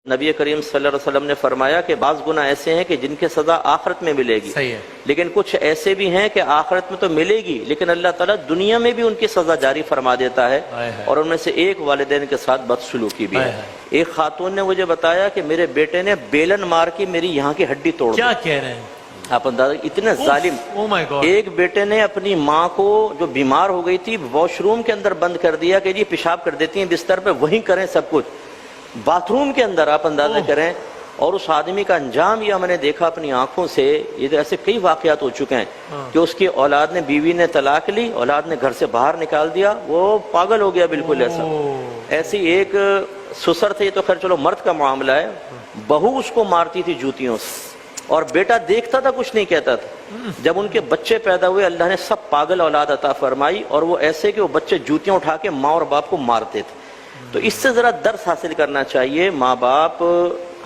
नबी करीम सल्लल्लाहु अलैहि वसल्लम ने फरमाया कि बाज़ गुनाह ऐसे हैं कि जिनकी सज़ा आखिरत में मिलेगी, सही है, लेकिन कुछ ऐसे भी हैं कि आखिरत में तो मिलेगी लेकिन अल्लाह ताला दुनिया में भी उनकी सज़ा जारी फरमा देता है। और उनमें से एक वालिदैन के साथ बदसलूकी भी है। एक खातून ने मुझे बताया कि मेरे बेटे ने बेलन मार के मेरी यहाँ की हड्डी तोड़ दी। क्या कह रहे हैं आप अंदाजा, इतने जालिम। Oh my God. एक बेटे ने अपनी माँ को जो बीमार हो गई थी वॉशरूम के अंदर बंद कर दिया कि जी पेशाब कर देती हैं बिस्तर पे, वहीं करें सब कुछ, बाथरूम के अंदर, आप अंदाजा करें। और उस आदमी का अंजाम ये मैंने देखा अपनी आंखों से। ये तो ऐसे कई वाकयात हो चुके हैं कि उसकी औलाद ने, बीवी ने तलाक ली, औलाद ने घर से बाहर निकाल दिया, वो पागल हो गया बिल्कुल ऐसा। ऐसी एक ससुर थे, ये तो खैर चलो मर्द का मामला है, बहू उसको मारती थी जूतियों से और बेटा देखता था, कुछ नहीं कहता था। जब उनके बच्चे पैदा हुए अल्लाह ने सब पागल औलाद अता फरमाई और वो ऐसे कि वो बच्चे जूतियां उठा के माँ और बाप को मारते थे। तो इससे ज़रा दर्स हासिल करना चाहिए। माँ बाप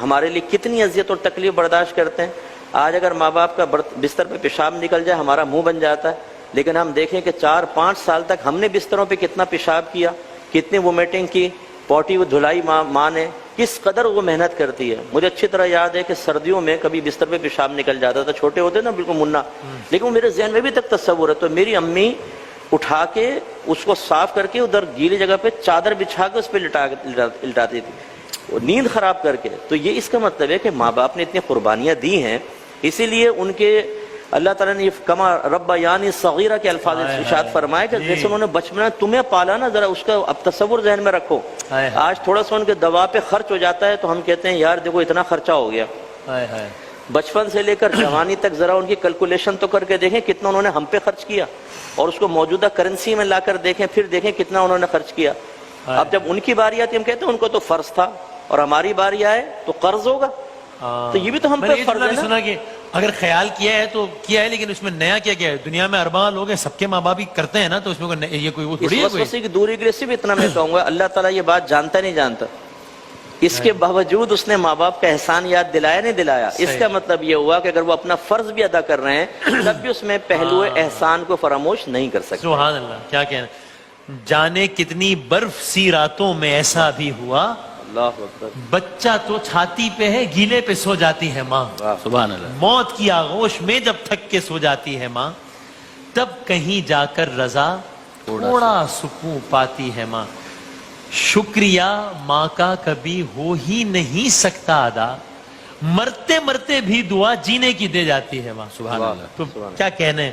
हमारे लिए कितनी अजियत और तकलीफ बर्दाश्त करते हैं। आज अगर माँ बाप का बिस्तर पे पेशाब निकल जाए हमारा मुंह बन जाता है, लेकिन हम देखें कि 4-5 साल तक हमने बिस्तरों पे कितना पेशाब किया, कितनी वोमिटिंग की, पोटी धुलाई माँ ने, किस कदर वो मेहनत करती है। मुझे अच्छी तरह याद है कि सर्दियों में कभी बिस्तर पे पेशाब निकल जाता था, छोटे होते ना बिल्कुल मुन्ना, लेकिन वो मेरे जहन में भी तक तस्वुर है। तो मेरी अम्मी उठा के उसको साफ करके उधर गीली जगह पे चादर बिछा के उस पर लिटाती थी, वो नींद खराब करके। तो ये इसका मतलब है कि माँ बाप ने इतनी कुर्बानियाँ दी हैं, इसीलिए उनके अल्लाह ताला ने कमा रब्बयानी सगीरा के अल्फाज इरशाद फरमाए कि जैसे उन्होंने बचपन में तुम्हें पाला ना, जरा उसका अब तस्वुर जहन में रखो। आज थोड़ा सा उनके दवा पे खर्च हो जाता है तो हम कहते हैं यार देखो इतना खर्चा हो गया। बचपन से लेकर जवानी तक जरा उनकी कैलकुलेशन तो करके देखें कितना उन्होंने हम पे खर्च किया और उसको मौजूदा करेंसी में लाकर देखें, फिर देखें कितना उन्होंने खर्च किया। अब जब उनकी बारी आती हम कहते हैं उनको तो फर्ज था और हमारी बारी आए तो कर्ज होगा। तो ये भी तो हम पे फर्ज है ना। सुना कि अगर ख्याल किया है तो किया है, लेकिन उसमें नया क्या किया है। दुनिया में अरबा लोग हैं, सबके माँ बाप ही करते हैं ना, तो उसमें ये कोई वो थोड़ी है। कोई की दूरी के सिर्फ इतना मैं कहूंगा, अल्लाह ताला ये बात जानता नहीं जानता, इसके बावजूद उसने माँ बाप का एहसान याद दिलाया नहीं दिलाया। इसका मतलब ये हुआ कि अगर वो अपना फर्ज भी अदा कर रहे हैं तब भी उसमें पहलू एहसान को फरामोश नहीं कर सकते। सुभान अल्लाह, क्या कहना। जाने कितनी बर्फ सी रातों में ऐसा भी हुआ, बच्चा तो छाती पे है गीले पे सो जाती है माँ। सुभान अल्लाह। मौत की आगोश में जब थक के सो जाती है माँ, तब कहीं जाकर रजा थोड़ा सुकून पाती है माँ। शुक्रिया माँ का कभी हो ही नहीं सकता अदा, मरते मरते भी दुआ जीने की दे जाती है माँ। सुभान अल्लाह। तो क्या कहने,